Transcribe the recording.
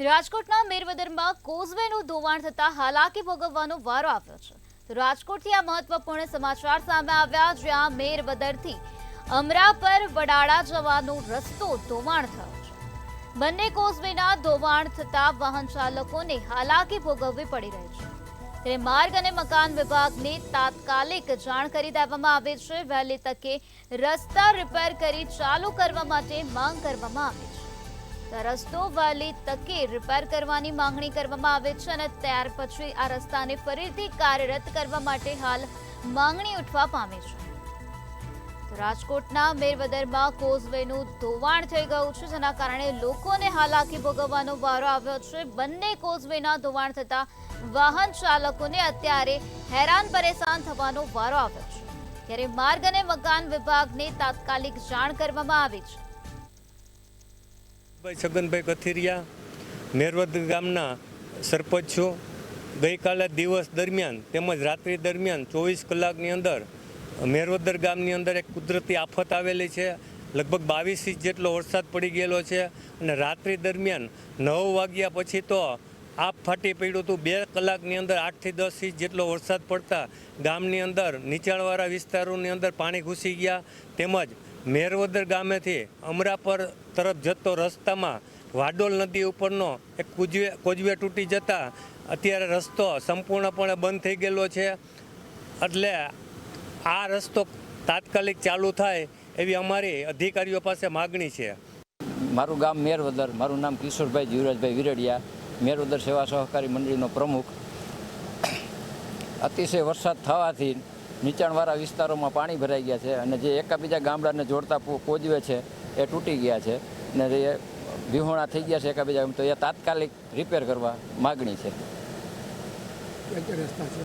રાજકોટના મેરવદરમાં કોઝવેનું ધોવાણ થતા હાલાકી ભોગવવાનો વારો આવ્યો છે. તો રાજકોટથી આ મહત્વપૂર્ણ સમાચાર સામે આવ્યા, જ્યાં મેરવદરથી અમરા પર વડાળા જવાનો રસ્તો ધોવાણ થયો છે. બંને કોઝવેના ધોવાણ થતા વાહન ચાલકોને હાલાકી ભોગવવી પડી રહી છે. ત્યારે માર્ગ અને મકાન વિભાગને તાત્કાલિક જાણ કરી દેવામાં આવી છે. વહેલી તકે રસ્તા રિપેર કરી ચાલુ કરવા માટે માંગ કરવામાં આવી છે. રસ્તો વહેલી તકે રિપેર કરવાની માંગણી કરવામાં આવે છે અને ત્યાર પછી આ રસ્તાને ફરીથી કાર્યરત કરવા માટે હાલ માંગણી ઉઠવા પામી છે. રાજકોટના મેરવદરમાં કોઝવેનું ધોવાણ થઈ ગયું છે, જેના કારણે લોકોને હાલાકી ભોગવવાનો વારો આવ્યો છે. બંને કોઝવેના ધોવાણ થતા વાહન ચાલકોને અત્યારે હેરાન પરેશાન થવાનો વારો આવ્યો છે. ત્યારે માર્ગ અને મકાન વિભાગને તાત્કાલિક જાણ કરવામાં આવી છે. છગનભાઈ કથિરિયા, મેરવદર ગામના સરપંચ છું. ગઈકાલે દિવસ દરમિયાન તેમજ રાત્રિ દરમિયાન 24 કલાકની અંદર મેરવદર ગામની અંદર એક કુદરતી આફત આવેલી છે. લગભગ 22 ઇંચ જેટલો વરસાદ પડી ગયેલો છે અને રાત્રિ દરમિયાન 9 વાગ્યા પછી તો આપ ફાટી પડ્યું હતું. 2 કલાકની અંદર 8 થી 10 ઇંચ જેટલો વરસાદ પડતા ગામની અંદર નીચાણવાળા વિસ્તારોની અંદર પાણી ઘૂસી ગયા. તેમજ મેરવદર ગામેથી અમરા પર તરફ જતો રસ્તામાં વાડોલ નદી ઉપરનો એક કોઝવે તૂટી જતા અત્યારે રસ્તો સંપૂર્ણપણે બંધ થઈ ગયેલો છે. એટલે આ રસ્તો તાત્કાલિક ચાલુ થાય એવી અમારી અધિકારીઓ પાસે માગણી છે. મારું ગામ મેરવદર, મારું નામ કિશોરભાઈ જીવરાજભાઈ વિરડિયા, મેરવદર સેવા સહકારી મંડળીનો પ્રમુખ. અતિશય વરસાદ થવાથી નીચાણવાળા વિસ્તારોમાં પાણી ભરાઈ ગયા છે અને જે એકાબીજા ગામડાને જોડતા કોઝવે છે એ તૂટી ગયા છે અને એ વિહોણા થઈ ગયા છે એકાબીજા, તો એ તાત્કાલિક રિપેર કરવા માગણી છે.